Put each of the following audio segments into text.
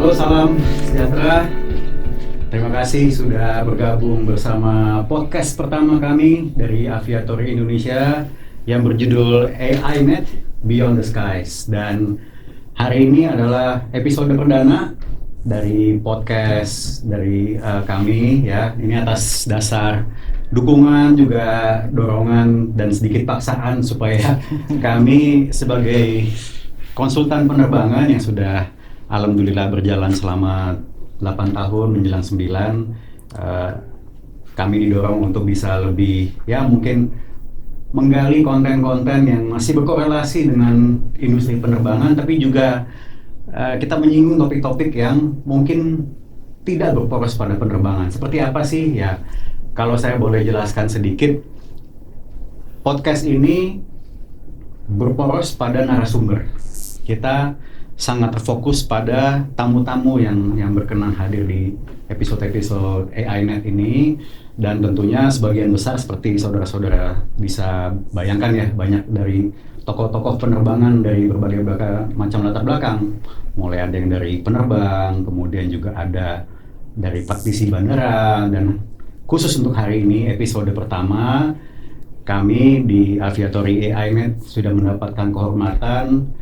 Halo, salam sejahtera. Terima kasih sudah bergabung bersama podcast pertama kami dari Aviatory Indonesia yang berjudul AI-Net Beyond the Skies. Dan hari ini adalah episode perdana dari podcast dari kami ya. Ini atas dasar dukungan juga dorongan dan sedikit paksaan supaya kami sebagai konsultan penerbangan yang sudah alhamdulillah berjalan selama 8 tahun menjelang 9, kami didorong untuk bisa lebih ya mungkin menggali konten-konten yang masih berkorelasi dengan industri penerbangan, tapi juga kita menyinggung topik-topik yang mungkin tidak berporos pada penerbangan. Seperti apa sih? Ya, kalau saya boleh jelaskan sedikit, podcast ini berporos pada narasumber. Kita sangat terfokus pada tamu-tamu yang berkenan hadir di episode-episode AI-Net ini, dan tentunya sebagian besar seperti saudara-saudara bisa bayangkan ya, banyak dari tokoh-tokoh penerbangan dari berbagai macam latar belakang, mulai ada yang dari penerbang, kemudian juga ada dari praktisi bandara, dan khusus untuk hari ini episode pertama kami di Aviatory AI-Net sudah mendapatkan kehormatan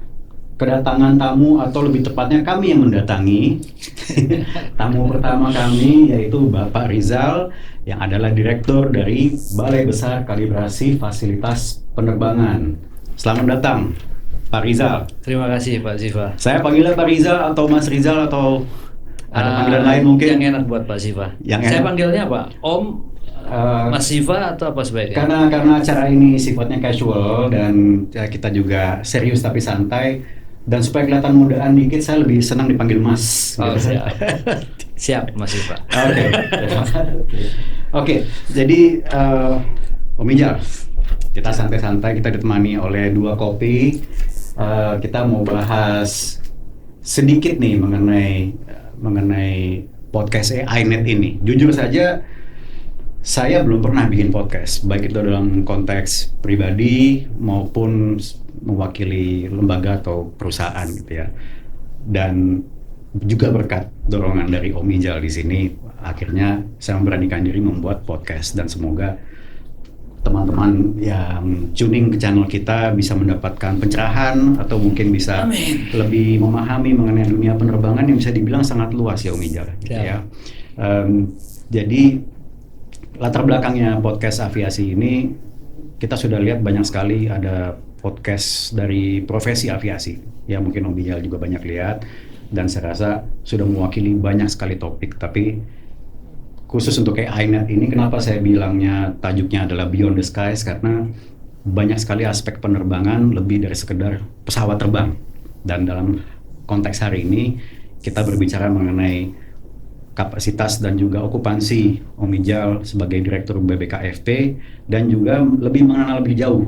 kedatangan tamu, atau lebih tepatnya kami yang mendatangi tamu pertama kami, yaitu Bapak Rizal yang adalah Direktur dari Balai Besar Kalibrasi Fasilitas Penerbangan. Selamat datang Pak Rizal. Terima kasih Pak Ziva. Saya panggilnya Pak Rizal atau Mas Rizal atau ada panggilan lain mungkin? Yang enak buat Pak Ziva. enak. Saya panggilnya apa? Om, Mas Ziva atau apa sebaiknya? Karena acara ini sifatnya casual dan ya, kita juga serius tapi santai, dan supaya kelihatan mudaan dikit, saya lebih senang dipanggil Mas. Oh, siap. Siap Mas Ziva. Oke. Jadi Om Ijal, kita santai-santai, kita ditemani oleh 2 kopi. Kita mau bahas sedikit nih mengenai podcast AI-Net ini. Jujur saja, saya belum pernah bikin podcast, baik itu dalam konteks pribadi maupun mewakili lembaga atau perusahaan gitu ya. Dan juga berkat dorongan dari Om Ijal di sini, akhirnya saya memberanikan diri membuat podcast, dan semoga teman-teman yang tuning ke channel kita bisa mendapatkan pencerahan atau mungkin bisa lebih memahami mengenai dunia penerbangan yang bisa dibilang sangat luas ya Om Ijal gitu ya. Jadi latar belakangnya podcast aviasi ini, kita sudah lihat banyak sekali ada podcast dari profesi aviasi yang mungkin Om Ijal juga banyak lihat, dan saya rasa sudah mewakili banyak sekali topik. Tapi khusus untuk AI-Net ini, kenapa saya bilangnya tajuknya adalah Beyond the Skies, karena banyak sekali aspek penerbangan lebih dari sekedar pesawat terbang. Dan dalam konteks hari ini kita berbicara mengenai kapasitas dan juga okupansi Om Ijal sebagai Direktur BBKFP, dan juga lebih mengenal lebih jauh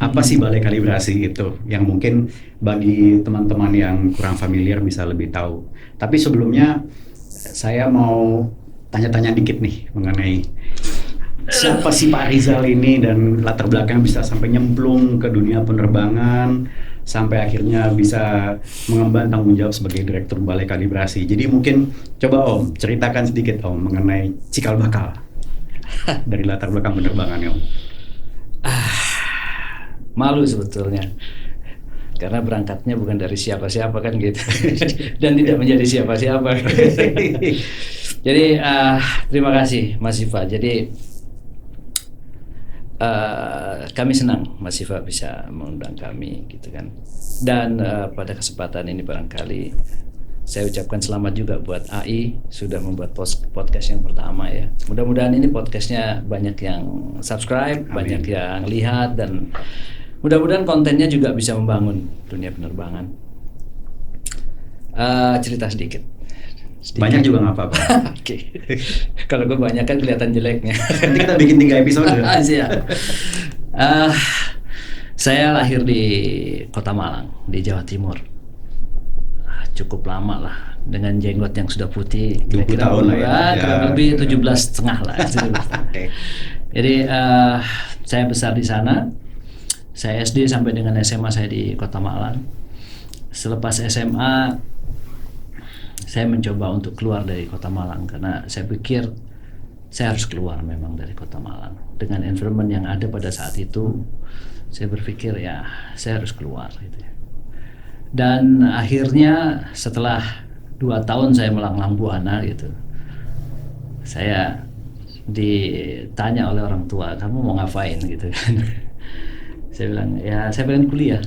apa sih balai kalibrasi itu, yang mungkin bagi teman-teman yang kurang familiar bisa lebih tahu. Tapi sebelumnya saya mau tanya-tanya dikit nih mengenai siapa sih Pak Rizal ini, dan latar belakang bisa sampai nyemplung ke dunia penerbangan sampai akhirnya bisa mengemban tanggung jawab sebagai Direktur Balai Kalibrasi. Jadi mungkin coba Om ceritakan sedikit Om mengenai cikal bakal dari latar belakang penerbangan Om. Malu sebetulnya, karena berangkatnya bukan dari siapa-siapa kan gitu, dan tidak menjadi siapa-siapa. Jadi terima kasih Mas Ziva. Jadi kami senang Mas Ziva bisa mengundang kami gitu kan. Dan pada kesempatan ini barangkali saya ucapkan selamat juga buat AI sudah membuat podcast yang pertama ya. Mudah-mudahan ini podcastnya banyak yang subscribe, banyak yang lihat, dan mudah-mudahan kontennya juga bisa membangun dunia penerbangan. Cerita sedikit. Banyak juga nggak apa-apa. Oke. Kalau gue banyak kan kelihatan jeleknya. Nanti kita bikin 3 episode. Siap. Saya lahir di Kota Malang, di Jawa Timur. Cukup lama lah, dengan jenggot yang sudah putih. 20 tahun lah ya. Kurang lebih 17,5 lah. Jadi saya besar di sana. Saya SD sampai dengan SMA saya di Kota Malang. Selepas SMA saya mencoba untuk keluar dari kota Malang karena saya pikir saya harus keluar memang dari kota Malang dengan environment yang ada pada saat itu. Saya berpikir ya saya harus keluar gitu ya. Dan akhirnya setelah 2 tahun saya melanglang buana gitu, saya ditanya oleh orang tua, kamu mau ngapain gitu kan. Saya bilang ya saya pengen kuliah.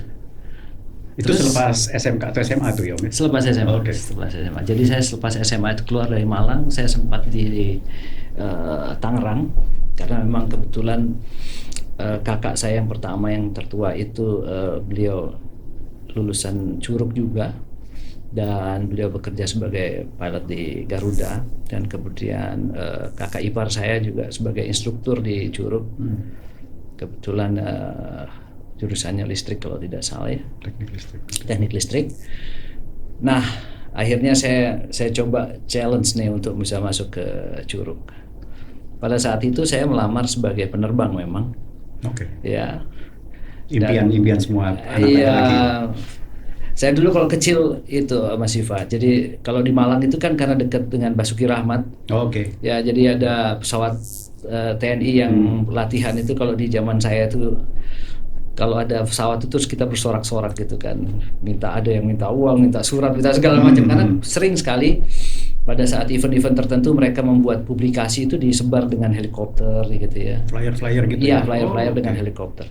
Itu Terus, selepas SMK atau SMA tuh ya? Selepas SMA. Oke. Selepas SMA. Jadi saya selepas SMA itu keluar dari Malang, saya sempat di Tangerang karena memang kebetulan kakak saya yang pertama yang tertua itu beliau lulusan Curug juga dan beliau bekerja sebagai pilot di Garuda, dan kemudian kakak ipar saya juga sebagai instruktur di Curug. Kebetulan jurusannya listrik kalau tidak salah ya. Teknik listrik. Nah, akhirnya saya coba challenge nih untuk bisa masuk ke Curug. Pada saat itu saya melamar sebagai penerbang memang. Oke. Ya. Impian semua anak iya, laki. saya dulu kalau kecil itu Mas Siva. Jadi kalau di Malang itu kan karena dekat dengan Basuki Rahmat. Oke. Ya, jadi ada pesawat TNI yang latihan itu kalau di zaman saya itu kalau ada pesawat itu terus kita bersorak-sorak gitu kan, ada yang minta uang, minta surat, minta segala macam karena sering sekali pada saat event-event tertentu mereka membuat publikasi itu disebar dengan helikopter gitu ya. Flyer-flyer gitu. Iya, flyer-flyer dengan helikopter.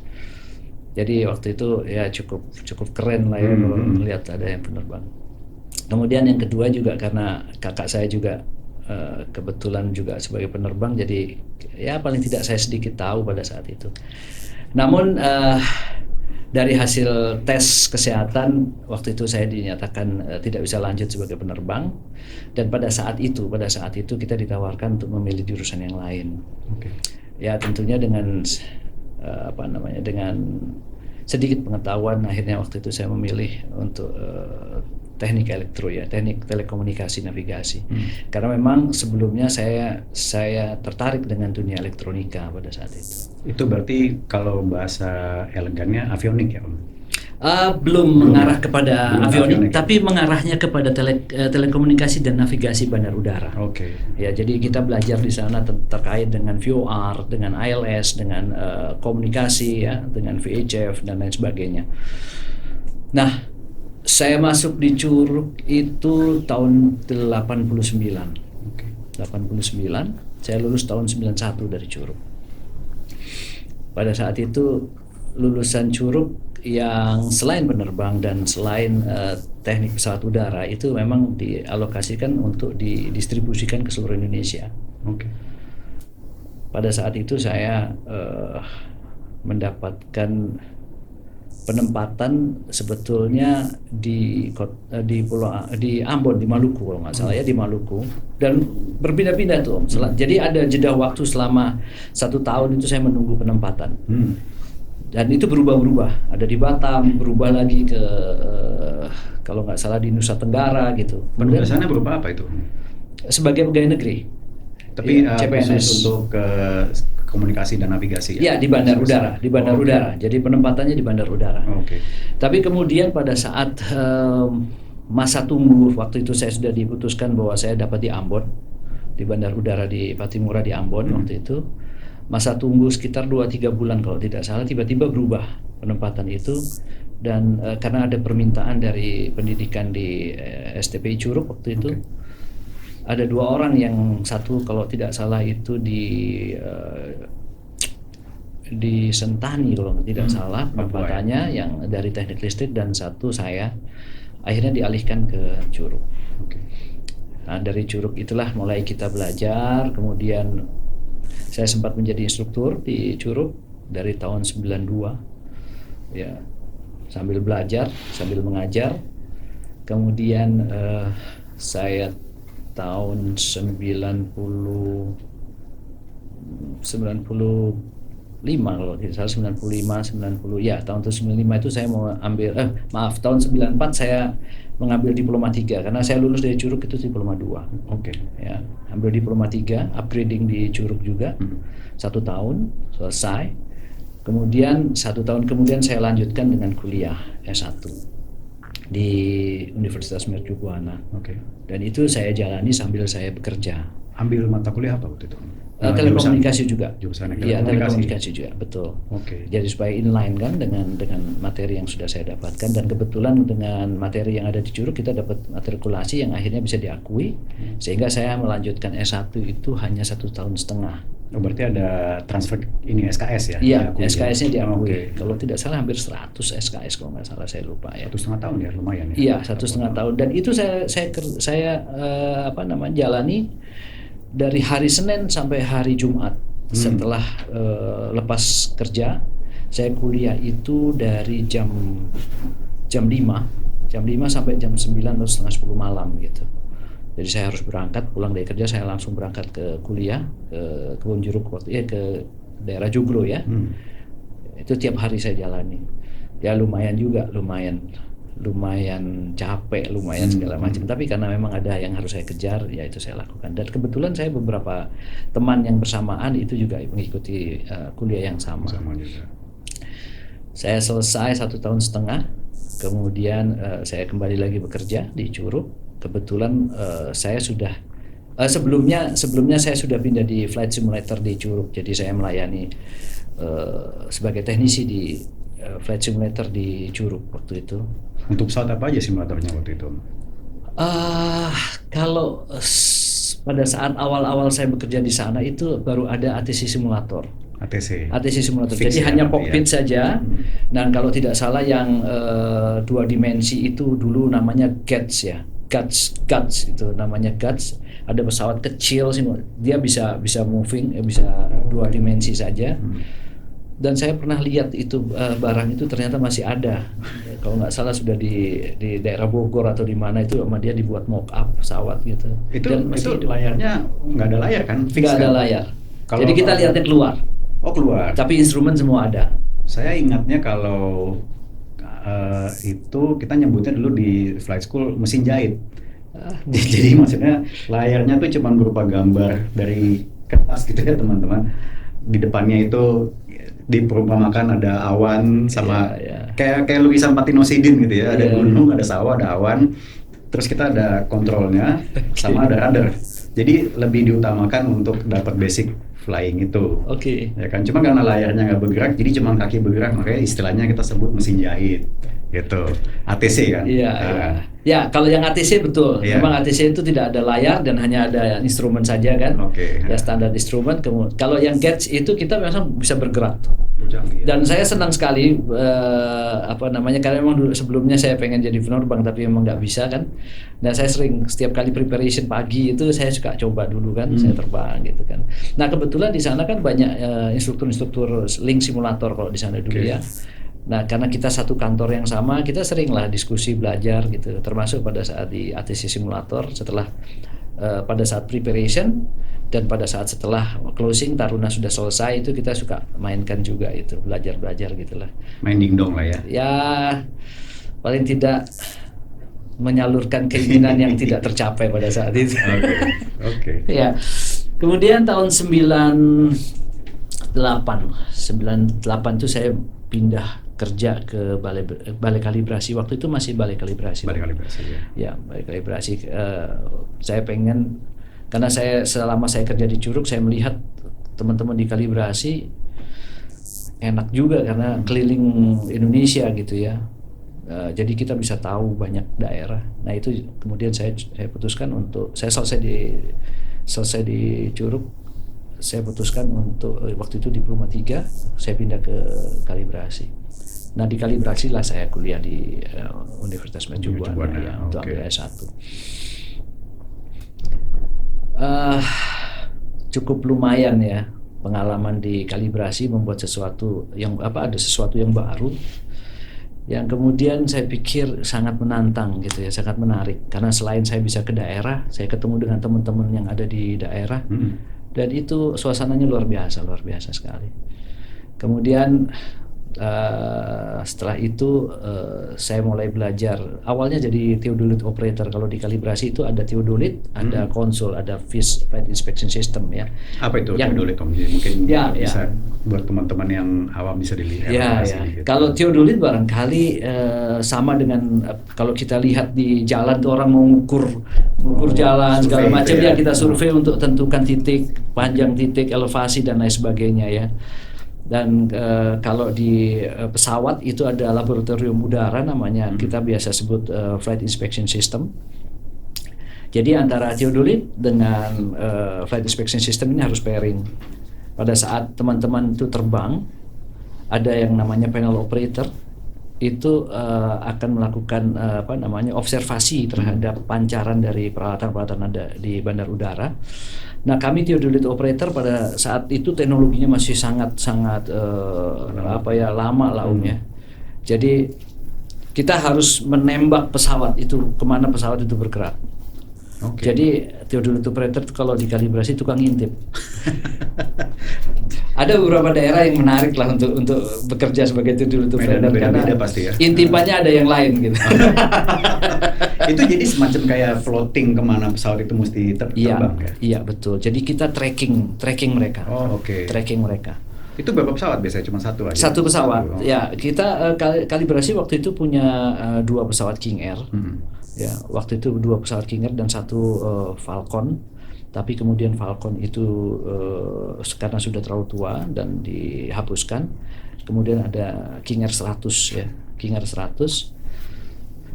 Jadi waktu itu ya cukup keren lah ya kalau melihat ada yang penerbang. Kemudian yang kedua juga karena kakak saya juga kebetulan juga sebagai penerbang, jadi ya paling tidak saya sedikit tahu pada saat itu. Namun dari hasil tes kesehatan waktu itu saya dinyatakan tidak bisa lanjut sebagai penerbang, dan pada saat itu kita ditawarkan untuk memilih jurusan yang lain. Oke. Ya tentunya dengan dengan sedikit pengetahuan akhirnya waktu itu saya memilih untuk teknik elektro ya, teknik telekomunikasi navigasi. Karena memang sebelumnya saya tertarik dengan dunia elektronika pada saat itu. Itu berarti kalau bahasa elegannya avionik ya, Om? Belum mengarah kepada avionik, avionik, tapi mengarahnya kepada telekomunikasi dan navigasi bandar udara. Oke. Ya, jadi kita belajar di sana terkait dengan VOR, dengan ILS, dengan komunikasi ya, dengan VHF dan lain sebagainya. Nah, saya masuk di Curug itu tahun 89. Oke. 89, saya lulus tahun 91 dari Curug. Pada saat itu lulusan Curug yang selain penerbang dan selain teknik pesawat udara itu memang dialokasikan untuk didistribusikan ke seluruh Indonesia. Oke. Pada saat itu saya mendapatkan penempatan sebetulnya di Ambon, di Maluku kalau nggak salah ya, di Maluku, dan berpindah-pindah tuh Om. Jadi ada jeda waktu selama 1 tahun itu saya menunggu penempatan. Dan itu berubah-ubah, ada di Batam, berubah lagi ke kalau nggak salah di Nusa Tenggara gitu. Penugasannya berupa apa itu? Sebagai pegawai negeri. Tapi CPNS khusus untuk komunikasi dan navigasi ya? Di bandar udara, di bandar udara. Jadi penempatannya di bandar udara. Oke. Tapi kemudian pada saat masa tunggu waktu itu saya sudah diputuskan bahwa saya dapat di Ambon, di bandar udara di Patimura di Ambon waktu itu. Masa tunggu sekitar 2-3 bulan kalau tidak salah, tiba-tiba berubah penempatan itu, dan karena ada permintaan dari pendidikan di STPI Curug waktu itu. Ada 2 orang, yang satu kalau tidak salah itu di Sentani kalau tidak salah penempatannya yang dari teknik listrik, dan satu saya akhirnya dialihkan ke Curug. Nah, dari Curug itulah mulai kita belajar, kemudian saya sempat menjadi instruktur di Curug dari tahun 92 ya, sambil belajar, sambil mengajar. Kemudian saya tahun 95 kalau tidak salah, 90 ya, tahun 95 itu saya mau ambil tahun 94 saya mengambil diploma 3 karena saya lulus dari Curug itu diploma 2. Oke. Ya, ambil diploma 3, upgrading di Curug juga. 1 tahun selesai. Kemudian 1 tahun kemudian saya lanjutkan dengan kuliah S1 di Universitas Mercu Buana. Oke. Dan itu saya jalani sambil saya bekerja. Ambil mata kuliah apa waktu itu? Telekomunikasi juga. Jurusan Iya, telekomunikasi juga, betul. Oke. Jadi supaya inline kan dengan materi yang sudah saya dapatkan, dan kebetulan dengan materi yang ada di Curug kita dapat matrikulasi yang akhirnya bisa diakui, sehingga saya melanjutkan S1 itu hanya 1,5 tahun. Oh, berarti ada transfer ini SKS ya? Iya, Diakui. SKS-nya diakui. Oke. Kalau tidak salah hampir 100 SKS kalau nggak salah, saya lupa ya. 1,5 tahun ya, lumayan ya? Iya, 1,5 tahun. Dan itu saya jalani dari hari Senin sampai hari Jumat. Setelah lepas kerja, saya kuliah itu dari jam 5 sampai jam 9 atau setengah 10 malam gitu. Jadi saya harus berangkat, pulang dari kerja saya langsung berangkat ke kuliah ke Kebun Jeruk ke daerah Joglo ya. Itu tiap hari saya jalani. Ya lumayan juga, lumayan capek, lumayan segala macam. Tapi karena memang ada yang harus saya kejar, ya itu saya lakukan. Dan kebetulan saya beberapa teman yang bersamaan itu juga mengikuti kuliah yang sama. Sama juga. Saya selesai 1,5 tahun, kemudian saya kembali lagi bekerja di Curug. Kebetulan saya sudah sebelumnya saya sudah pindah di flight simulator di Curug. Jadi saya melayani sebagai teknisi di flight simulator di Curug waktu itu. Untuk pesawat apa aja simulatornya waktu itu? Kalau pada saat awal-awal saya bekerja di sana itu baru ada ATC simulator. ATC simulator. Fix jadi ya, hanya cockpit ya. saja. Dan kalau tidak salah yang 2 dimensi itu dulu namanya GATS ya. GATS itu namanya GATS. Ada pesawat kecil sih, dia bisa moving, bisa 2 dimensi saja. Dan saya pernah lihat itu barang itu ternyata masih ada. Kalau nggak salah sudah di daerah Bogor atau di mana itu sama dia dibuat mock up pesawat gitu. Itu masih layarnya nggak ada layar kan? Fix nggak ada kan? layar. Kalau Jadi kita lihatnya keluar. Oh, keluar. Tapi instrumen semua ada. Saya ingatnya kalau itu kita nyebutnya dulu di flight school mesin jahit. Jadi maksudnya layarnya tuh cuma berupa gambar dari kertas gitu ya teman-teman. Di depannya itu diperumpamakan ada awan sama kayak lukisan Patinosidin gitu ya. Ada gunung, ada sawah, ada awan. Terus kita ada kontrolnya sama ada radar. Jadi lebih diutamakan untuk dapat basic flying itu. Oke. Ya kan, cuma karena layarnya nggak bergerak, jadi cuma kaki bergerak, makanya istilahnya kita sebut mesin jahit. Gitu. ATC kan? Iya. Ya, kalau yang ATC betul. Iya. Memang ATC itu tidak ada layar dan hanya ada instrumen saja kan. Oke. Ya standar instrumen. Kalau yang GATS itu kita memang bisa bergerak. Dan saya senang sekali karena memang dulu sebelumnya saya pengen jadi penerbang tapi memang nggak bisa kan. Dan saya sering setiap kali preparation pagi itu saya suka coba dulu kan, saya terbang gitu kan. Nah kebetulan di sana kan banyak instruktur link simulator kalau di sana dulu ya. Nah karena kita satu kantor yang sama, kita seringlah diskusi belajar gitu. Termasuk pada saat di ATC simulator setelah pada saat preparation. Dan pada saat setelah closing Taruna sudah selesai itu kita suka mainkan juga itu, belajar gitulah. Main dingdong lah ya. Ya paling tidak menyalurkan keinginan yang tidak tercapai pada saat itu. Oke. Ya. Kemudian tahun 98 itu saya pindah kerja ke balai kalibrasi. Waktu itu masih balai kalibrasi. Balai kalibrasi ya. Ya, balai kalibrasi. Saya pengen, karena selama saya kerja di Curug saya melihat teman-teman di kalibrasi enak juga karena keliling Indonesia gitu ya. Jadi kita bisa tahu banyak daerah. Nah itu kemudian saya putuskan untuk saya selesai di Curug, saya putuskan untuk waktu itu Diploma 3 saya pindah ke kalibrasi. Nah di kalibrasi lah saya kuliah di Universitas Mercu Buana ya, untuk ambil S1. Cukup lumayan ya pengalaman di kalibrasi, membuat sesuatu yang ada sesuatu yang baru yang kemudian saya pikir sangat menantang gitu ya, sangat menarik karena selain saya bisa ke daerah, saya ketemu dengan teman-teman yang ada di daerah dan itu suasananya luar biasa sekali. Kemudian Setelah itu saya mulai belajar. Awalnya jadi theodolite operator. Kalau di kalibrasi itu ada theodolite, ada konsol, ada flight inspection system ya. Apa itu Yang- theodolite Om? Jadi mungkin Ya, bisa buat teman-teman yang awam bisa dilihat. Ya, ya. Kalau theodolite barangkali sama dengan kalau kita lihat di jalan tuh orang mau mengukur jalan segala survei macam gitu ya. ya. Kita survei untuk tentukan titik, panjang titik, elevasi dan lain sebagainya ya. Dan kalau di pesawat itu ada laboratorium udara namanya, kita biasa sebut flight inspection system. Jadi antara theodolite dengan flight inspection system ini harus pairing. Pada saat teman-teman itu terbang, ada yang namanya panel operator itu akan melakukan observasi terhadap pancaran dari peralatan-peralatan ada di bandar udara. Nah, kami theodolite operator pada saat itu teknologinya masih sangat lama lah Om ya. Jadi kita harus menembak pesawat itu kemana pesawat itu bergerak. Oke. Jadi theodolite operator kalau dikalibrasi tukang ngintip. Ada beberapa daerah yang menarik lah untuk bekerja sebagai theodolite operator karena beda-beda pasti ya. intipannya ada yang lain gitu. Itu jadi semacam kayak floating kemana pesawat itu mesti terbang ya? Iya betul. Jadi kita tracking mereka. Oh, oke. Tracking mereka. Itu berapa pesawat biasanya? Cuma satu aja? Satu pesawat. Oh. Ya, kita kalibrasi waktu itu punya 2 pesawat King Air. Ya, waktu itu 2 pesawat King Air dan 1 Falcon. Tapi kemudian Falcon itu karena sudah terlalu tua dan dihapuskan. Kemudian ada King Air 100 ya, King Air 100.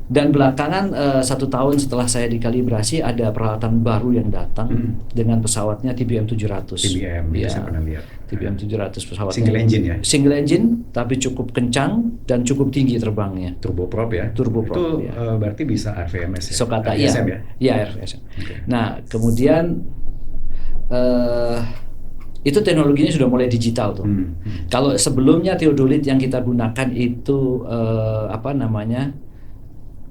Dan belakangan 1 tahun setelah saya dikalibrasi ada peralatan baru yang datang dengan pesawatnya TBM 700. TBM, ya, saya pernah lihat. TBM 700 pesawatnya. Single engine ya? Single engine, tapi cukup kencang dan cukup tinggi terbangnya. Turboprop ya? Turboprop, itu ya. Berarti bisa RVMS ya? Sokata, RVSM ya? Iya, RVSM. Okay. Nah, kemudian itu teknologinya sudah mulai digital tuh. Kalau sebelumnya theodolite yang kita gunakan itu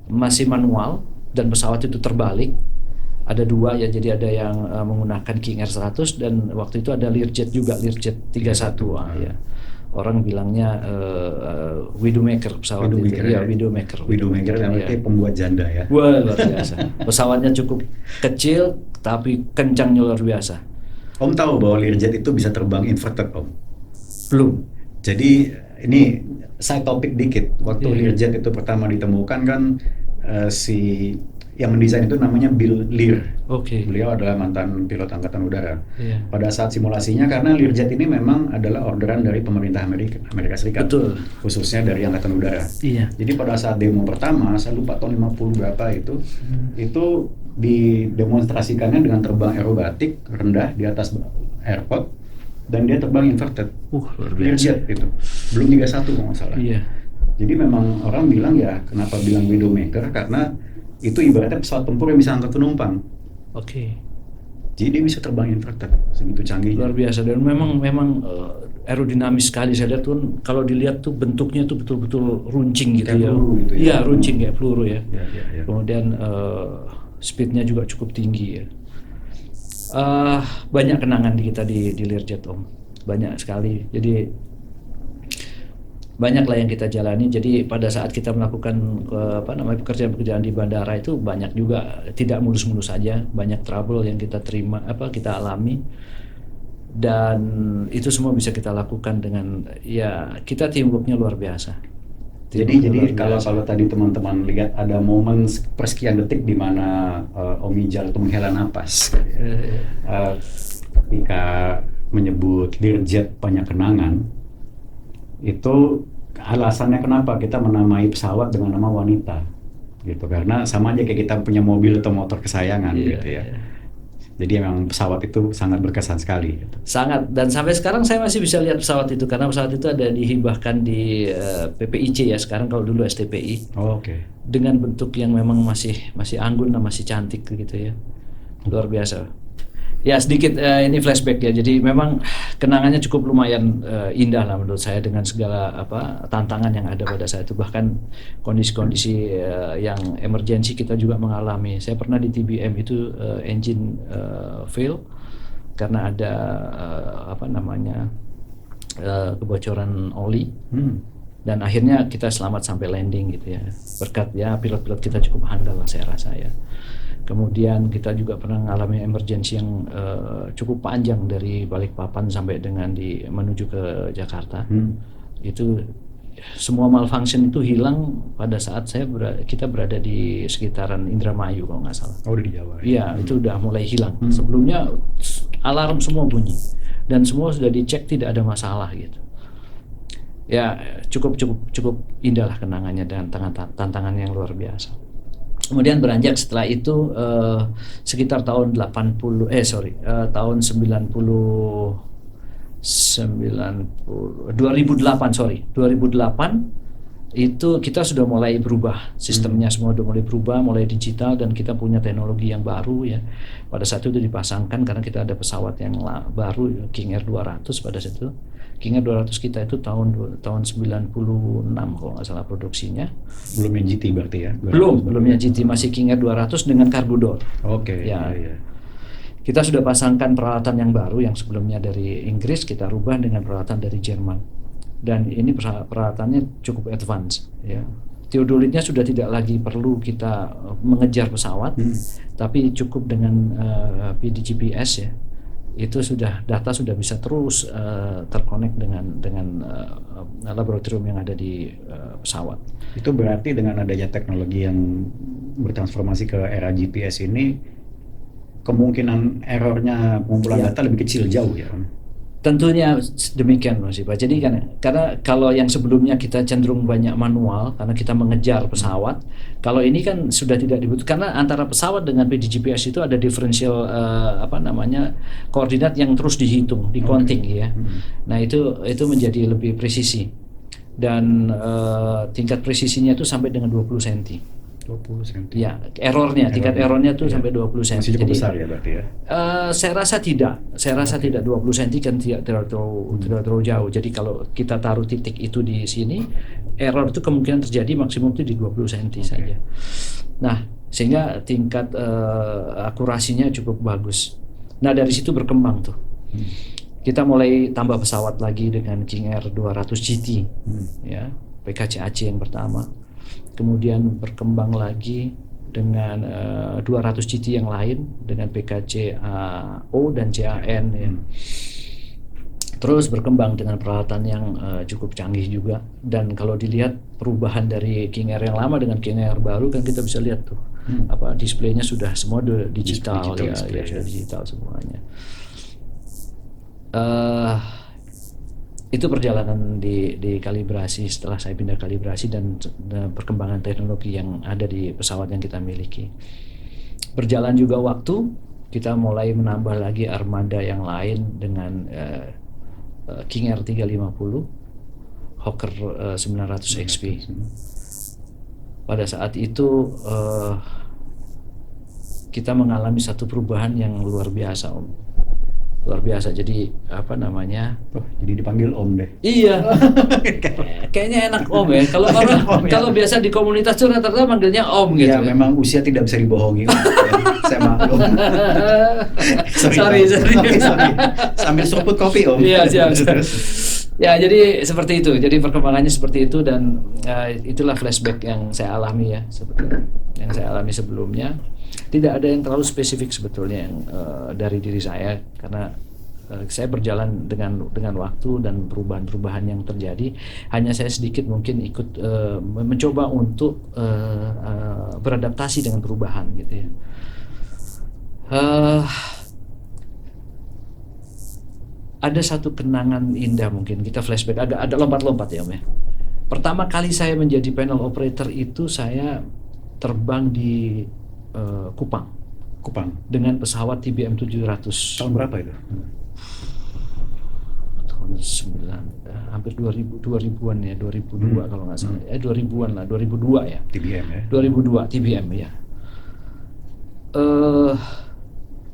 masih manual dan pesawat itu terbalik. Ada 2 ya, jadi ada yang menggunakan King Air 100 dan waktu itu ada Learjet juga, Learjet 31 ya. Orang bilangnya Widowmaker pesawat itu. Iya, Widowmaker. Widowmaker namanya pembuat janda ya. Wah, luar biasa. Pesawatnya cukup kecil tapi kencangnya luar biasa. Om tahu bahwa Learjet itu bisa terbang inverted Om? Belum. Jadi ini side topik dikit. Waktu Learjet itu pertama ditemukan kan si yang mendesain itu namanya Bill Lear. Oke. Beliau adalah mantan pilot angkatan udara. Iya. Pada saat simulasinya karena Learjet ini memang adalah orderan dari pemerintah Amerika Serikat. Betul. Khususnya dari angkatan udara. Iya. Jadi pada saat demo pertama, saya lupa tahun 50 berapa itu didemonstrasikannya dengan terbang aerobatik rendah di atas airport dan dia terbang inverted. Luar Learjet itu. Belum 31 kalau nggak salah. Iya. Jadi memang orang bilang ya kenapa bilang Widowmaker karena itu ibaratnya pesawat tempur yang bisa angkat penumpang. Oke. Jadi dia bisa terbang inverted, segitu canggihnya. Luar biasa dan memang aerodinamis sekali. Saya lihat tuh kalau dilihat tuh bentuknya tuh betul-betul runcing gitu kayak ya. peluru gitu ya. Iya, runcing kayak peluru ya. Ya. Kemudian speednya juga cukup tinggi ya. Banyak kenangan kita di Learjet Om. Banyak sekali. Jadi banyak lah yang kita jalani. Jadi pada saat kita melakukan pekerjaan-pekerjaan di bandara itu banyak juga tidak mulus-mulus saja, banyak trouble yang kita kita alami. Dan itu semua bisa kita lakukan dengan ya kita teamworknya luar biasa. Jadi kalau tadi teman-teman lihat ada momen persekian detik di mana Om Ijal itu menghela napas. Ketika menyebut Learjet banyak kenangan. Itu alasannya kenapa kita menamai pesawat dengan nama wanita gitu, karena sama aja kayak kita punya mobil atau motor kesayangan gitu ya. Jadi memang pesawat itu sangat berkesan sekali gitu. Sangat, dan sampai sekarang saya masih bisa lihat pesawat itu karena pesawat itu ada dihibahkan di PPIC ya sekarang, kalau dulu STPI. Oke. Dengan bentuk yang memang masih anggun dan masih cantik gitu ya. Luar biasa. Ya sedikit ini flashback ya. Jadi memang kenangannya cukup lumayan indah lah menurut saya dengan segala tantangan yang ada pada saat itu. Bahkan kondisi-kondisi yang emergensi kita juga mengalami. Saya pernah di TBM itu engine fail karena ada kebocoran oli. Dan akhirnya kita selamat sampai landing gitu ya. Berkat ya pilot-pilot kita cukup handal lah saya rasa ya. Kemudian kita juga pernah mengalami emergency yang cukup panjang dari Balikpapan sampai dengan menuju ke Jakarta. Itu semua malfunction itu hilang pada saat kita berada di sekitaran Indramayu kalau nggak salah. Oh, di Jawa. Iya, itu udah mulai hilang. Sebelumnya alarm semua bunyi dan semua sudah dicek tidak ada masalah gitu. Ya cukup indah lah kenangannya dan tantangan yang luar biasa. Kemudian beranjak setelah itu sekitar tahun 2008 itu kita sudah mulai berubah sistemnya, semua sudah mulai berubah, mulai digital, dan kita punya teknologi yang baru ya. Pada saat itu dipasangkan karena kita ada pesawat yang baru King Air 200 pada saat itu. King Air 200 kita itu tahun 96 kalau nggak salah produksinya. Belum yang GT berarti ya? Belum yang GT, masih King Air 200 dengan cargo door. Oke. Ya. Kita sudah pasangkan peralatan yang baru yang sebelumnya dari Inggris, kita rubah dengan peralatan dari Jerman. Dan ini peralatannya cukup advance ya. Theodolitnya sudah tidak lagi perlu kita mengejar pesawat, tapi cukup dengan PDGPS ya. Itu data sudah bisa terus terkonek dengan laboratorium yang ada di pesawat. Itu berarti dengan adanya teknologi yang bertransformasi ke era GPS ini, kemungkinan errornya pengumpulan data lebih kecil jauh ya? Tentunya demikian Mas Iba. Jadi karena kalau yang sebelumnya kita cenderung banyak manual karena kita mengejar pesawat, kalau ini kan sudah tidak dibutuhkan karena antara pesawat dengan PDGPS itu ada diferensial koordinat yang terus dihitung, di-counting ya. Nah itu menjadi lebih presisi dan tingkat presisinya itu sampai dengan 20 cm. 20 cm. Ya, tingkat errornya tuh sampai 20 cm. Masih cukup besar ya berarti ya? Saya rasa tidak 20 cm kan tidak terlalu jauh. Jadi kalau kita taruh titik itu di sini, error itu kemungkinan terjadi maksimum itu di 20 cm saja. Nah, sehingga tingkat akurasinya cukup bagus. Nah, dari situ berkembang tuh. Kita mulai tambah pesawat lagi dengan King Air 200 GT, ya, PKCAC yang pertama. Kemudian berkembang lagi dengan 200 GT yang lain dengan PKCAO dan CAN ya. Terus berkembang dengan peralatan yang cukup canggih juga, dan kalau dilihat perubahan dari King Air yang lama dengan King Air baru kan kita bisa lihat tuh displaynya sudah semua digital ya, sudah digital semuanya. Itu perjalanan di kalibrasi setelah saya pindah kalibrasi dan perkembangan teknologi yang ada di pesawat yang kita miliki. Berjalan juga waktu, kita mulai menambah lagi armada yang lain dengan King Air 350, Hawker 900 XP. Pada saat itu kita mengalami satu perubahan yang luar biasa, Om. Luar biasa. Jadi jadi dipanggil Om deh. Iya. Kayaknya enak Om ya. Kalau orang kalau biasa di komunitas tuh rata-rata manggilnya Om gitu. Ya, memang usia tidak bisa dibohongi. Saya maklum. Sorry. Sambil seruput kopi Om. Iya, siap. Ya, jadi seperti itu. Jadi perkembangannya seperti itu, dan itulah flashback yang saya alami ya, seperti yang saya alami sebelumnya. Tidak ada yang terlalu spesifik sebetulnya yang dari diri saya, karena saya berjalan dengan waktu dan perubahan-perubahan yang terjadi. Hanya saya sedikit mungkin ikut mencoba untuk beradaptasi dengan perubahan gitu ya. Ada satu kenangan indah, mungkin kita flashback agak ada lompat-lompat ya Om ya. Pertama kali saya menjadi panel operator itu saya terbang di Kupang dengan pesawat TBM 700. Tahun berapa itu? Tahun hampir 2000-an ya, 2002 kalau nggak salah. 2000-an lah, 2002 ya. TBM ya. 2002 TBM ya.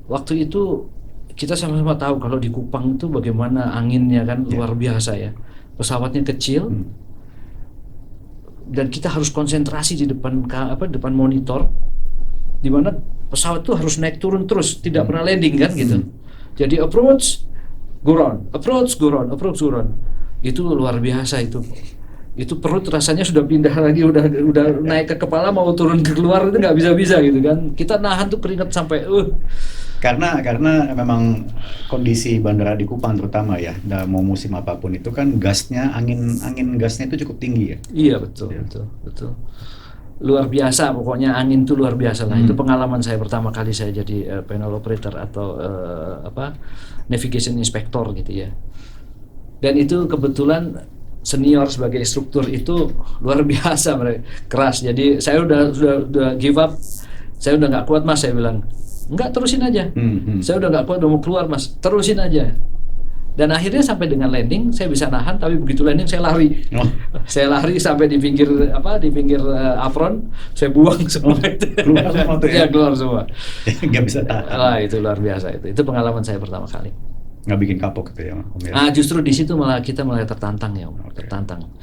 Waktu itu kita sama-sama tahu kalau di Kupang itu bagaimana anginnya kan luar biasa ya. Pesawatnya kecil. Dan kita harus konsentrasi di depan monitor, di mana pesawat itu harus naik turun terus, tidak pernah landing kan gitu. Jadi approach, go round. Itu luar biasa itu. itu perut rasanya sudah pindah lagi, udah naik ke kepala mau turun ke keluar itu nggak bisa gitu kan. Kita nahan tuh keringat sampai Karena memang kondisi bandara di Kupang terutama ya, mau musim apapun itu kan gasnya, angin gasnya itu cukup tinggi ya. Iya betul, Ya. betul. Luar biasa pokoknya, angin tuh luar biasa lah. Itu pengalaman saya pertama kali saya jadi panel operator atau navigation inspector gitu ya. Dan itu kebetulan senior sebagai instruktur itu luar biasa, mereka keras. Jadi saya udah give up, saya udah nggak kuat Mas, saya bilang enggak, terusin aja. Saya udah nggak kuat, udah mau keluar Mas, terusin aja. Dan akhirnya sampai dengan landing saya bisa nahan, tapi begitu landing saya lari. Saya lari sampai di pinggir apron, saya buang semua itu. Keluar semua tuh ya? Ya, keluar semua. Nggak bisa tahan. Wah, itu luar biasa itu. Itu pengalaman saya pertama kali. Nggak bikin kapok gitu ya, Om ya? Justru di situ kita mulai tertantang ya, Om. Oke. Tertantang.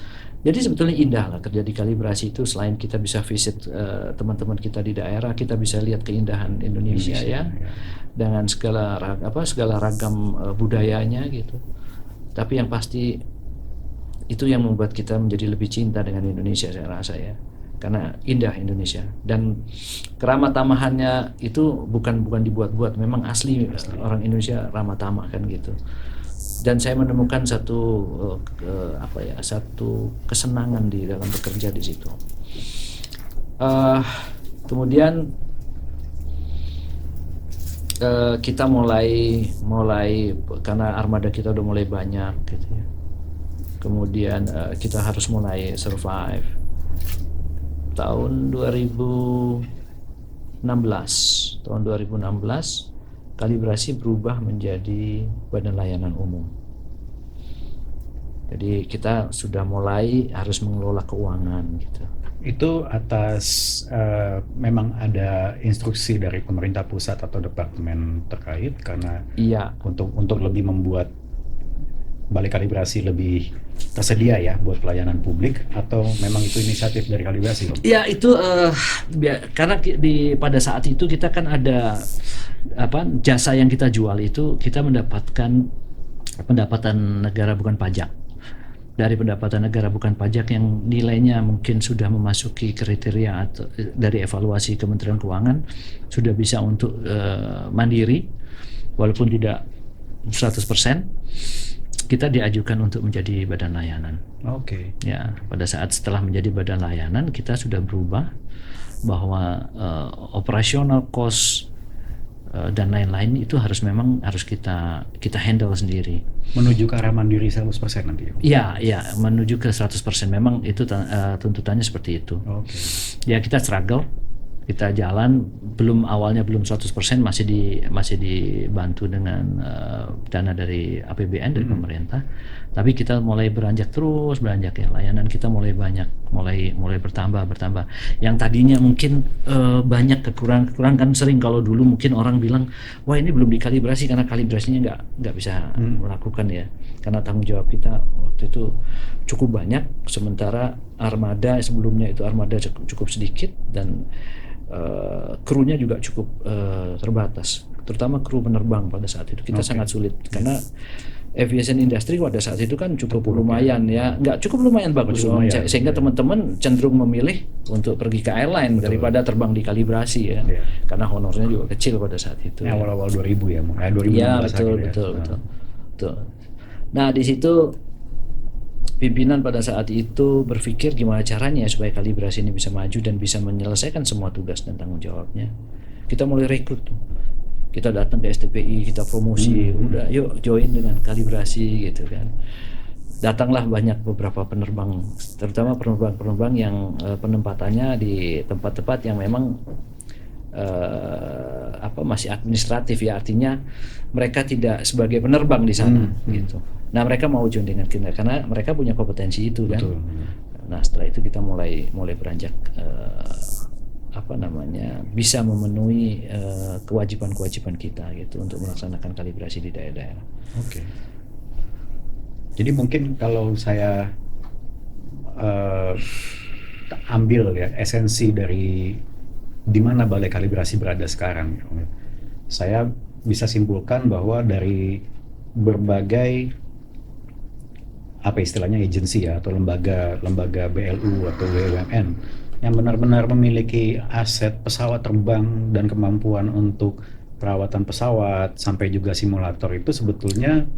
Jadi sebetulnya indah lah kerja di kalibrasi itu, selain kita bisa visit teman-teman kita di daerah, kita bisa lihat keindahan Indonesia ya. Dengan segala ragam budayanya gitu. Tapi yang pasti itu yang membuat kita menjadi lebih cinta dengan Indonesia, saya rasa ya. Karena indah Indonesia, dan keramah tamahannya itu bukan dibuat-buat, memang asli orang Indonesia ramah tamah kan gitu. Dan saya menemukan satu kesenangan di dalam bekerja di situ. Kemudian kita mulai karena armada kita udah mulai banyak gitu ya. Kemudian kita harus mulai survive. Tahun 2016 kalibrasi berubah menjadi Badan Layanan Umum. Jadi kita sudah mulai harus mengelola keuangan gitu. Itu atas memang ada instruksi dari pemerintah pusat atau departemen terkait, karena Iya. untuk lebih membuat balai kalibrasi lebih tersedia ya buat pelayanan publik, atau memang itu inisiatif dari kalibrasi, Om? Ya itu karena pada saat itu kita kan ada jasa yang kita jual itu, kita mendapatkan pendapatan negara bukan pajak. Dari pendapatan negara bukan pajak yang nilainya mungkin sudah memasuki kriteria atau dari evaluasi Kementerian Keuangan, sudah bisa untuk mandiri walaupun tidak 100%. Kita diajukan untuk menjadi badan layanan. Oke. Ya, pada saat setelah menjadi badan layanan kita sudah berubah bahwa operasional cost dan lain-lain itu harus kita handle sendiri. Menuju ke arah mandiri 100% nanti, Om? Iya, menuju ke 100%. Memang itu tuntutannya seperti itu. Oke. Ya, kita struggle. Kita jalan, awalnya belum 100%, masih dibantu dengan dana dari APBN dari pemerintah. Tapi kita mulai beranjak ya. Layanan kita mulai banyak, mulai bertambah. Yang tadinya mungkin banyak kekurangan kan, sering kalau dulu mungkin orang bilang, wah ini belum dikalibrasi karena kalibrasinya nggak bisa melakukan ya. Karena tanggung jawab kita waktu itu cukup banyak, sementara armada sebelumnya itu cukup sedikit, dan krunya juga cukup terbatas, terutama kru penerbang pada saat itu kita sangat sulit karena aviation industry pada saat itu kan cukup lumayan ya, lumayan bagus, sehingga teman-teman cenderung memilih untuk pergi ke airline daripada terbang di kalibrasi ya, karena honornya juga kecil pada saat itu. Awal-awal 2000 ya, 2016. Ya betul. Nah di situ pimpinan pada saat itu berpikir gimana caranya supaya kalibrasi ini bisa maju dan bisa menyelesaikan semua tugas dan tanggung jawabnya. Kita mulai rekrut tuh. Kita datang ke STPI, kita promosi, udah yuk join dengan kalibrasi gitu kan. Datanglah beberapa penerbang, terutama penerbang yang penempatannya di tempat-tempat yang memang masih administratif ya, artinya mereka tidak sebagai penerbang di sana gitu. Nah mereka mau join dengan kita karena mereka punya kompetensi itu kan. Betul. Nah setelah itu kita mulai beranjak bisa memenuhi kewajiban kita gitu untuk melaksanakan kalibrasi di daerah-daerah. Oke. Jadi mungkin kalau saya ambil ya esensi dari di mana balai kalibrasi berada sekarang, saya bisa simpulkan bahwa dari berbagai apa istilahnya agensi ya, atau lembaga BLU atau BUMN yang benar-benar memiliki aset pesawat terbang dan kemampuan untuk perawatan pesawat sampai juga simulator, itu sebetulnya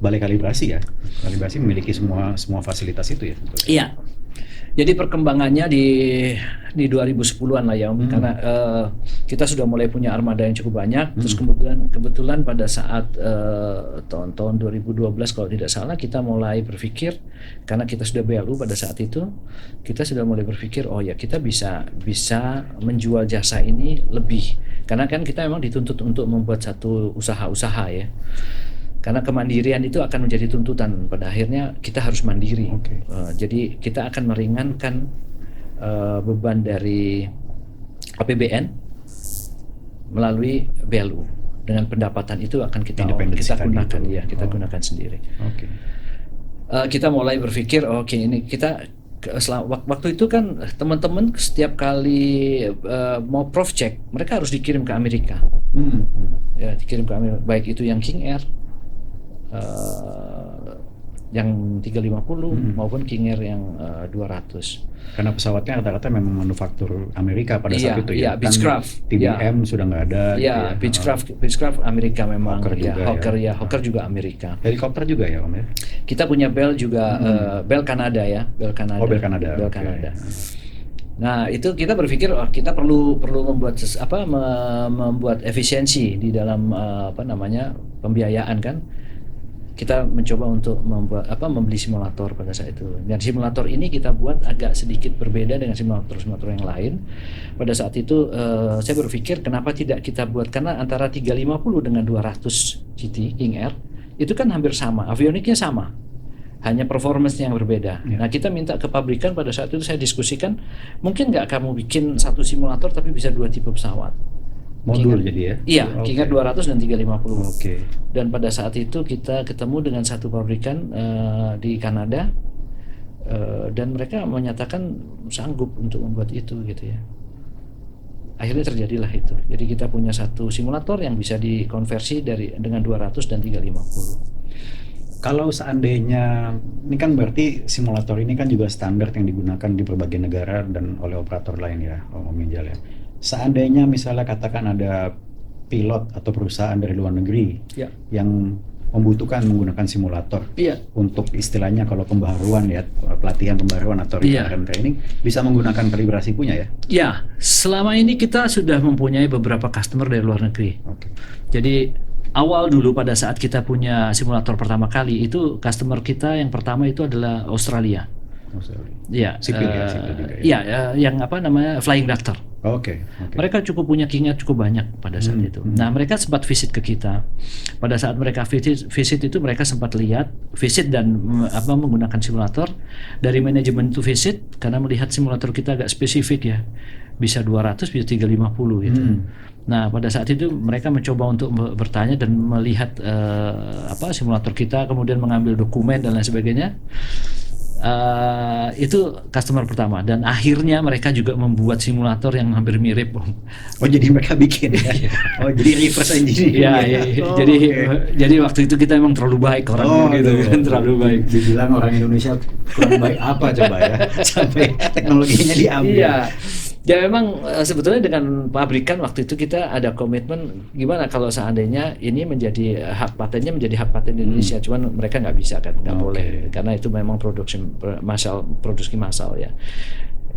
balai kalibrasi ya. Kalibrasi memiliki semua fasilitas itu ya. Iya. Jadi perkembangannya di 2010-an lah ya, karena kita sudah mulai punya armada yang cukup banyak. Terus kebetulan pada saat tahun 2012 kalau tidak salah, kita mulai berpikir, karena kita sudah BLU pada saat itu, kita sudah mulai berpikir, oh ya kita bisa menjual jasa ini lebih, karena kan kita memang dituntut untuk membuat satu usaha ya. Karena kemandirian itu akan menjadi tuntutan, pada akhirnya kita harus mandiri. Jadi kita akan meringankan beban dari APBN melalui BLU. Dengan pendapatan itu akan kita gunakan, ya kita gunakan sendiri. Kita mulai berpikir, ini kita waktu itu kan teman-teman setiap kali mau prof check, mereka harus dikirim ke Amerika. Ya, dikirim ke Amerika, baik itu yang King Air, yang 350 maupun King Air yang 200. Karena pesawatnya rata-rata memang manufaktur Amerika pada saat itu ya. Beechcraft. TBM sudah nggak ada. Iya, Beechcraft Amerika memang. Hawker juga Amerika. Helikopter juga ya Om ya. Kita punya Bell juga, Bell Kanada ya, Bell Kanada. Bell Kanada. Bell Kanada. Nah itu kita berpikir kita perlu membuat membuat efisiensi di dalam pembiayaan kan. Kita mencoba untuk membeli simulator pada saat itu. Dan simulator ini kita buat agak sedikit berbeda dengan simulator yang lain. Pada saat itu saya berpikir kenapa tidak kita buat, karena antara 350 dengan 200 GT King Air itu kan hampir sama, avioniknya sama, hanya performance yang berbeda. Nah kita minta ke pabrikan, pada saat itu saya diskusikan, mungkin nggak kamu bikin satu simulator tapi bisa 2 tipe pesawat. Modul jadi ya? Iya, King Air 200 dan 350. Dan pada saat itu kita ketemu dengan satu pabrikan di Kanada, dan mereka menyatakan sanggup untuk membuat itu gitu ya. Akhirnya terjadilah itu. Jadi kita punya satu simulator yang bisa dikonversi dengan 200 dan 350. Kalau seandainya, ini kan berarti simulator ini kan juga standar yang digunakan di berbagai negara dan oleh operator lain ya, Om Minjal ya. Seandainya misalnya katakan ada pilot atau perusahaan dari luar negeri yang membutuhkan menggunakan simulator untuk istilahnya kalau pembaharuan ya, pelatihan pembaharuan atau training, bisa menggunakan kalibrasi punya ya? Ya, selama ini kita sudah mempunyai beberapa customer dari luar negeri. Jadi awal dulu pada saat kita punya simulator pertama kali itu, customer kita yang pertama itu adalah Australia. Ya, sipil juga ya. Yang Flying Doctor. Mereka cukup punya King Air cukup banyak pada saat itu. Nah, mereka sempat visit ke kita. Pada saat mereka visit itu mereka sempat visit dan menggunakan simulator. Dari manajemen itu visit karena melihat simulator kita agak spesifik ya. Bisa 200, bisa 350 gitu. Nah, pada saat itu mereka mencoba untuk bertanya dan melihat simulator kita, kemudian mengambil dokumen dan lain sebagainya. Itu customer pertama, dan akhirnya mereka juga membuat simulator yang hampir mirip. Jadi mereka bikin ya? Jadi reverse engineering jadi waktu itu kita memang terlalu baik orangnya terlalu baik. Dibilang orang Indonesia kurang baik apa coba ya, sampai teknologinya diambil. Ya memang sebetulnya dengan pabrikan waktu itu kita ada komitmen gimana kalau seandainya ini menjadi hak patennya menjadi hak paten Indonesia, cuman mereka nggak bisa kan, nggak boleh karena itu memang produksi massal ya.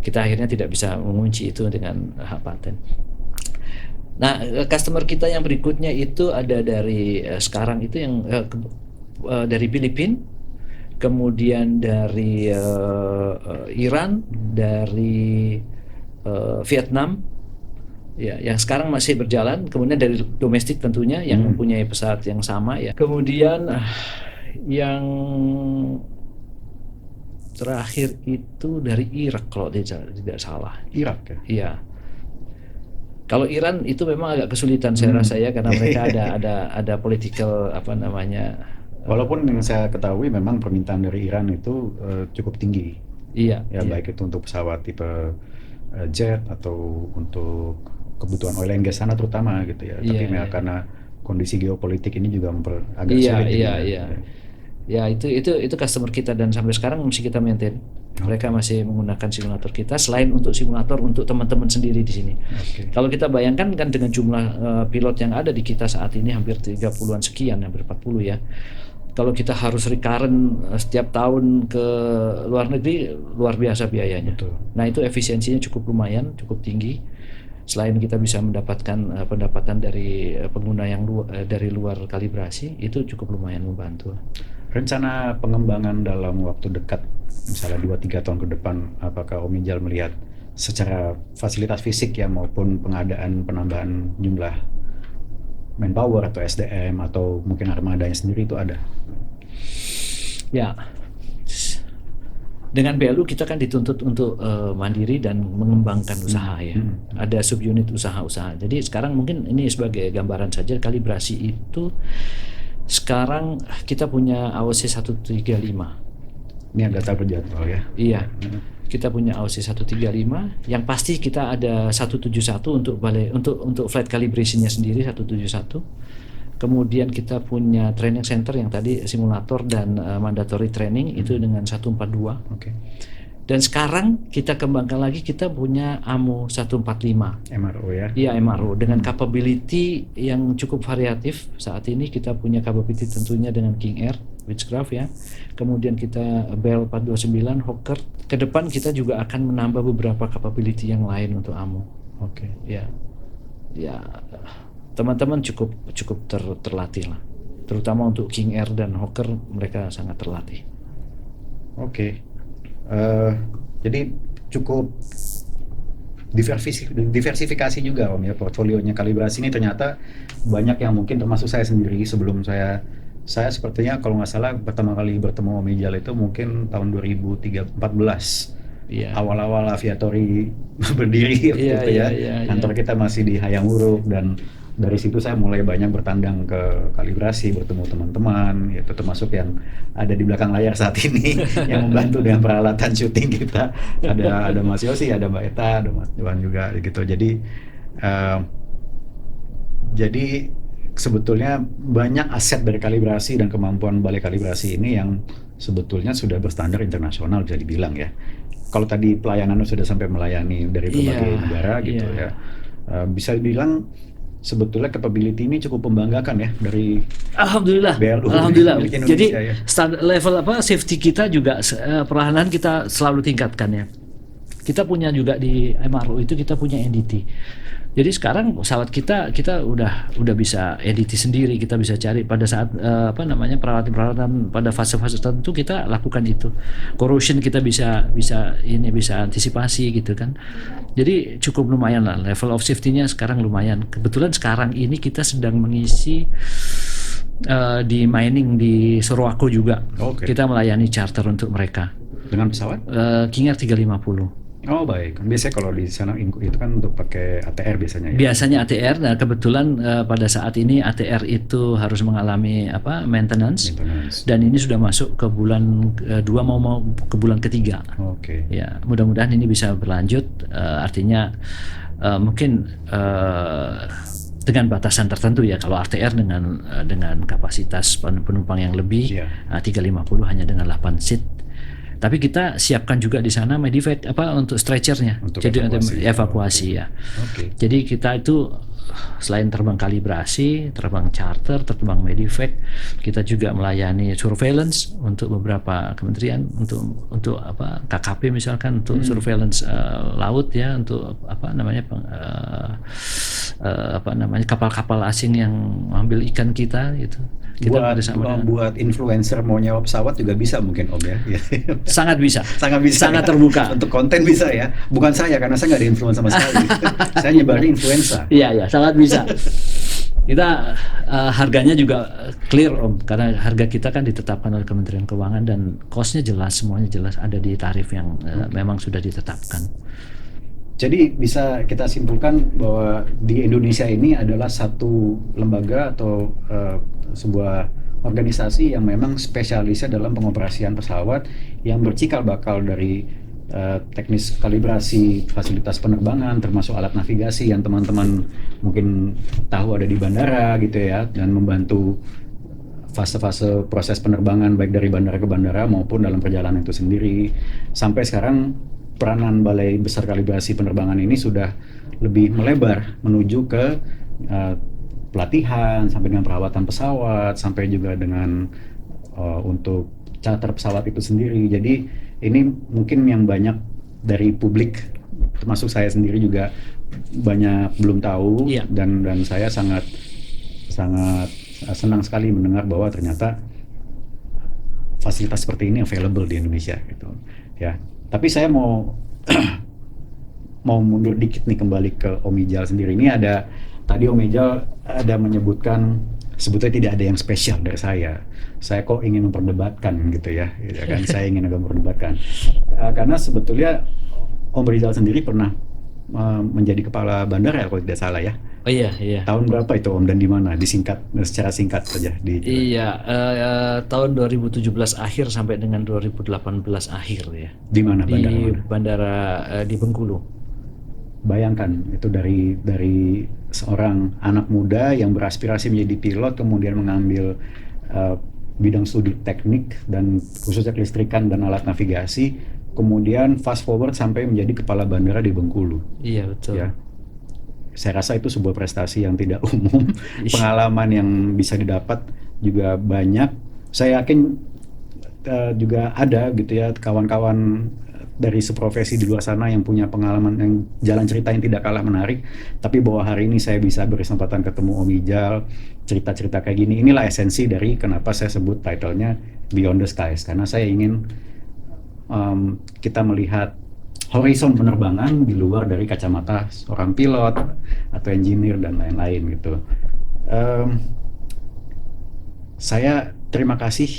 Kita akhirnya tidak bisa mengunci itu dengan hak paten. Nah, customer kita yang berikutnya itu ada dari sekarang itu yang dari Filipina, kemudian dari Iran, dari Vietnam ya, yang sekarang masih berjalan, kemudian dari domestik tentunya yang mempunyai pesawat yang sama ya. Kemudian yang terakhir itu dari Irak kalau tidak salah. Irak ya? Iya. Kalau Iran itu memang agak kesulitan saya rasa ya, karena mereka ada political Walaupun yang saya ketahui memang permintaan dari Iran itu cukup tinggi. Iya. Baik itu untuk pesawat tipe jet atau untuk kebutuhan oil and gas sana terutama gitu ya. Tapi karena kondisi geopolitik ini juga agak sulit. Ya itu customer kita dan sampai sekarang masih kita maintain. Mereka masih menggunakan simulator kita selain untuk simulator untuk teman-teman sendiri di sini. Kalau kita bayangkan kan dengan jumlah pilot yang ada di kita saat ini hampir 30-an sekian, hampir 40 ya. Kalau kita harus recurrent setiap tahun ke luar negeri, luar biasa biayanya. Betul. Nah itu efisiensinya cukup lumayan, cukup tinggi. Selain kita bisa mendapatkan pendapatan dari pengguna yang dari luar kalibrasi, itu cukup lumayan membantu. Rencana pengembangan dalam waktu dekat, misalnya 2-3 tahun ke depan, apakah Om Ijal melihat secara fasilitas fisik ya maupun pengadaan penambahan jumlah manpower atau SDM atau mungkin armadanya sendiri itu ada? Ya, dengan BLU kita kan dituntut untuk mandiri dan mengembangkan usaha ya. Ada subunit usaha-usaha. Jadi sekarang mungkin ini sebagai gambaran saja, kalibrasi itu sekarang kita punya AOC 135. Ini data berjadwal ya? Iya, kita punya AOC 135. Yang pasti kita ada 171 untuk flight calibration-nya sendiri 171. Kemudian kita punya training center yang tadi simulator dan mandatory training itu dengan 142. Dan sekarang kita kembangkan lagi, kita punya AMO 145 MRO ya? Iya, MRO dengan capability yang cukup variatif. Saat ini kita punya capability tentunya dengan King Air Witchcraft ya. Kemudian kita Bell 429 Hawker. Ke depan kita juga akan menambah beberapa capability yang lain untuk AMO. Ya. Ya, teman-teman cukup terlatih lah. Terutama untuk King Air dan Hawker, mereka sangat terlatih. Jadi cukup diversifikasi juga Om ya, portfolionya kalibrasi ini ternyata banyak yang mungkin termasuk saya sendiri. Sebelum saya sepertinya kalau nggak salah pertama kali bertemu Om Ijal itu mungkin tahun 2014. Awal-awal Aviatory berdiri kantor kita masih di Hayam Wuruk, dan dari situ saya mulai banyak bertandang ke kalibrasi, bertemu teman-teman, itu termasuk yang ada di belakang layar saat ini yang membantu dengan peralatan syuting kita. Ada Mas Yosi, ada Mbak Eta, ada Mas Johan juga gitu. Jadi sebetulnya banyak aset dari kalibrasi dan kemampuan balai kalibrasi ini yang sebetulnya sudah berstandar internasional bisa dibilang ya. Kalau tadi pelayanan sudah sampai melayani dari berbagai negara gitu ya. Bisa dibilang sebetulnya capability ini cukup membanggakan ya dari Alhamdulillah. BLU. Alhamdulillah. Jadi ya. level safety kita juga perlahan kita selalu tingkatkan ya. Kita punya juga di MRO itu kita punya NDT. Jadi sekarang pesawat kita udah bisa NDT sendiri, kita bisa cari pada saat peralatan pada fase-fase tertentu kita lakukan itu. Corrosion kita bisa antisipasi gitu kan. Jadi cukup lumayan lah, level of safety-nya sekarang lumayan. Kebetulan sekarang ini kita sedang mengisi di mining di Sorowako juga. Kita melayani charter untuk mereka. Dengan pesawat? King Air 350. Oh baik, biasanya kalau di sana itu kan untuk pakai ATR biasanya ya? Biasanya ATR, nah kebetulan pada saat ini ATR itu harus mengalami maintenance. Dan ini sudah masuk ke bulan 2 mau ke bulan ketiga. Ya, mudah-mudahan ini bisa berlanjut, artinya mungkin dengan batasan tertentu ya. Kalau ATR dengan kapasitas penumpang yang lebih 350 hanya dengan 8 seat. Tapi kita siapkan juga di sana medevac untuk stretchernya, jadi evakuasi ya. Jadi kita itu selain terbang kalibrasi, terbang charter, terbang medevac, kita juga melayani surveillance untuk beberapa kementerian, untuk KKP misalkan, untuk surveillance laut ya, untuk kapal-kapal asing yang mengambil ikan kita gitu. Kita buat influencer mau nyewa pesawat juga bisa mungkin Om ya? Sangat bisa, sangat ya. terbuka. Untuk konten bisa ya, bukan saya karena saya nggak ada influencer sama sekali. Saya nyebarin influenza. Iya, sangat bisa. Kita harganya juga clear Om, karena harga kita kan ditetapkan oleh Kementerian Keuangan dan cost-nya jelas, semuanya jelas ada di tarif yang memang sudah ditetapkan. Jadi bisa kita simpulkan bahwa di Indonesia ini adalah satu lembaga atau sebuah organisasi yang memang spesialisnya dalam pengoperasian pesawat yang bercikal bakal dari teknis kalibrasi, fasilitas penerbangan, termasuk alat navigasi yang teman-teman mungkin tahu ada di bandara gitu ya, dan membantu fase-fase proses penerbangan baik dari bandara ke bandara maupun dalam perjalanan itu sendiri. Sampai sekarang peranan Balai Besar Kalibrasi Penerbangan ini sudah lebih melebar menuju ke pelatihan, sampai dengan perawatan pesawat, sampai juga dengan untuk charter pesawat itu sendiri. Jadi ini mungkin yang banyak dari publik, termasuk saya sendiri juga banyak belum tahu. Iya. dan saya sangat senang sekali mendengar bahwa ternyata fasilitas seperti ini available di Indonesia gitu ya. Tapi saya mau mau mundur dikit nih, kembali ke Om Ijal sendiri. Ini ada tadi Om Ijal ada menyebutkan sebetulnya tidak ada yang spesial dari saya kok ingin memperdebatkan gitu ya kan. Saya ingin agak memperdebatkan karena sebetulnya Om Rizal sendiri pernah menjadi kepala bandara kalau tidak salah ya. Oh iya. Tahun berapa itu Om, dan di mana? Disingkat, secara singkat saja. Iya, tahun 2017 akhir sampai dengan 2018 akhir ya. Di mana bandara? Di bandara di Bengkulu. Bayangkan itu dari seorang anak muda yang beraspirasi menjadi pilot, kemudian mengambil bidang studi teknik dan khususnya kelistrikan dan alat navigasi, kemudian fast forward sampai menjadi kepala bandara di Bengkulu. Iya betul. Ya. Saya rasa itu sebuah prestasi yang tidak umum. Pengalaman yang bisa didapat juga banyak. Saya yakin juga ada gitu ya kawan-kawan dari seprofesi di luar sana yang punya pengalaman, yang jalan cerita yang tidak kalah menarik. Tapi bahwa hari ini saya bisa berkesempatan ketemu Om Ijal, cerita-cerita kayak gini, inilah esensi dari kenapa saya sebut title-nya Beyond the Skies. Karena saya ingin kita melihat horizon penerbangan di luar dari kacamata seorang pilot atau engineer dan lain-lain gitu. Saya terima kasih.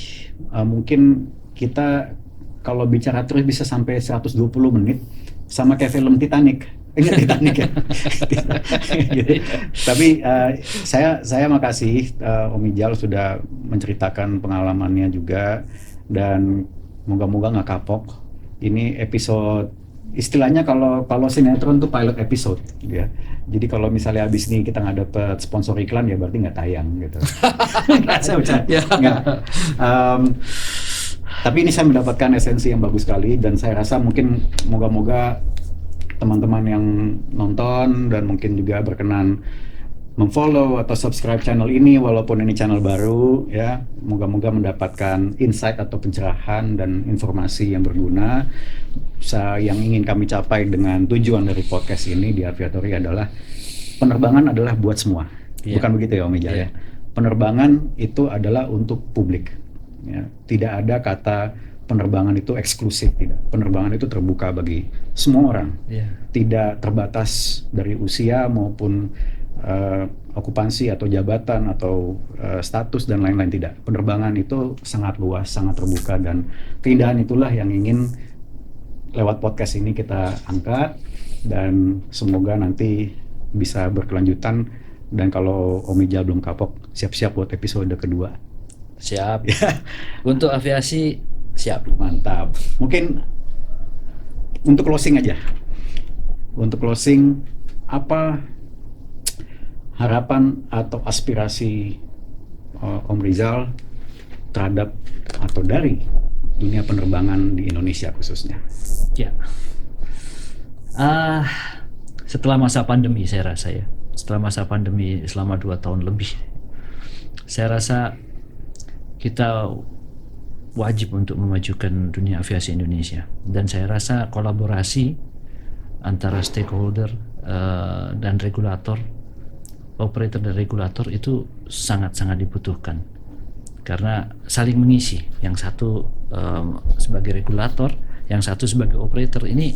Mungkin kita kalau bicara terus bisa sampai 120 menit, sama kayak film Titanic. Ingat Titanic ya? Gitu. Tapi saya makasih Om Ijal sudah menceritakan pengalamannya juga, dan moga-moga nggak kapok. Ini episode istilahnya kalau sinetron tuh pilot episode gitu ya. Jadi kalau misalnya habis ini kita nggak dapet sponsor iklan ya berarti nggak tayang gitu. Nggak. Tapi ini saya mendapatkan esensi yang bagus sekali, dan saya rasa mungkin moga-moga teman-teman yang nonton dan mungkin juga berkenan memfollow atau subscribe channel ini, walaupun ini channel baru ya, moga-moga mendapatkan insight atau pencerahan dan informasi yang berguna. Yang ingin kami capai dengan tujuan dari podcast ini di Aviatory adalah penerbangan adalah buat semua. Bukan begitu ya Om Ijal ya? Penerbangan itu adalah untuk publik ya. Tidak ada kata penerbangan itu eksklusif, tidak. Penerbangan itu terbuka bagi semua orang. Tidak terbatas dari usia maupun okupansi atau jabatan atau status dan lain-lain, tidak. Penerbangan itu sangat luas, sangat terbuka, dan keindahan itulah yang ingin lewat podcast ini kita angkat, dan semoga nanti bisa berkelanjutan. Dan kalau Om Ijal belum kapok, siap-siap buat episode kedua. Siap. Untuk aviasi siap. Mantap. Mungkin untuk closing aja. Untuk closing, apa harapan atau aspirasi Om Rizal terhadap atau dari dunia penerbangan di Indonesia khususnya? Ya. Setelah masa pandemi, saya rasa ya. Setelah masa pandemi selama 2 tahun lebih, saya rasa kita wajib untuk memajukan dunia aviasi Indonesia. Dan saya rasa kolaborasi antara stakeholder dan regulator, operator dan regulator itu sangat-sangat dibutuhkan. Karena saling mengisi. Yang satu sebagai regulator, yang satu sebagai operator. Ini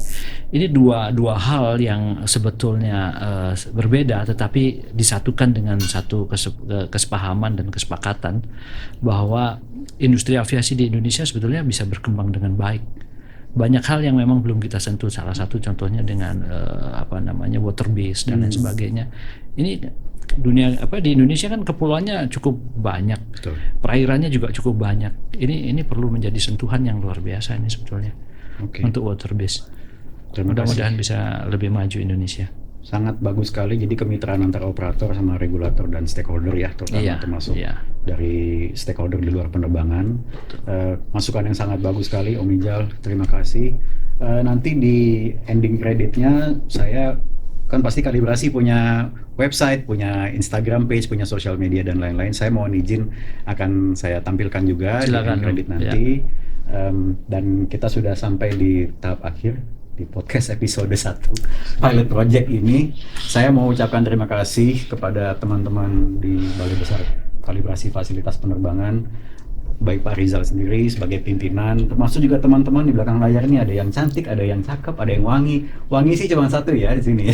dua hal yang sebetulnya berbeda, tetapi disatukan dengan satu kesepahaman dan kesepakatan bahwa industri aviasi di Indonesia sebetulnya bisa berkembang dengan baik. Banyak hal yang memang belum kita sentuh. Salah satu contohnya dengan water base dan lain sebagainya. Ini di Indonesia kan kepulauannya cukup banyak. Betul. Perairannya juga cukup banyak. Ini perlu menjadi sentuhan yang luar biasa ini sebetulnya. Untuk water base. Mudah-mudahan bisa lebih maju Indonesia. sangat bagus sekali. Jadi kemitraan antara operator sama regulator dan stakeholder ya, terutama termasuk dari stakeholder di luar penerbangan. Masukan yang sangat bagus sekali, Om Ijal. Terima kasih. Nanti di ending creditnya saya kan pasti Kalibrasi punya website, punya Instagram page, punya social media dan lain-lain. Saya mohon izin akan saya tampilkan juga. Silakan, di kredit nanti. Dan kita sudah sampai di tahap akhir di podcast episode 1 pilot project ini. Saya mau ucapkan terima kasih kepada teman-teman di Balai Besar Kalibrasi Fasilitas Penerbangan, baik Pak Rizal sendiri sebagai pimpinan, termasuk juga teman-teman di belakang layar ini. Ada yang cantik, ada yang cakep, ada yang wangi. Wangi sih cuma satu ya di sini.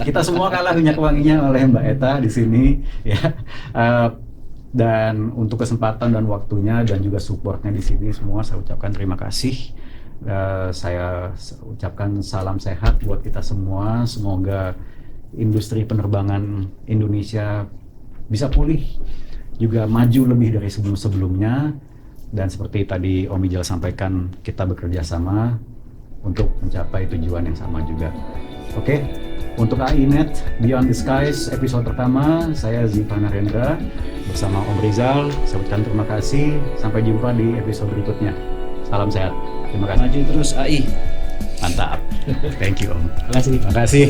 Kita semua kalah minyak wanginya oleh Mbak Eta di sini ya. Dan untuk kesempatan dan waktunya dan juga supportnya di sini semua saya ucapkan terima kasih. Saya ucapkan salam sehat buat kita semua. Semoga industri penerbangan Indonesia bisa pulih, juga maju lebih dari sebelum-sebelumnya. Dan seperti tadi Om Ijal sampaikan, kita bekerja sama untuk mencapai tujuan yang sama juga. Oke, untuk AINet Beyond the Skies episode pertama, saya Ziva Narendra bersama Om Rizal. Saya ucapkan terima kasih. Sampai jumpa di episode berikutnya. Salam sehat. Terima kasih. Maju terus AI. Mantap. Thank you Om. Terima kasih. Terima kasih.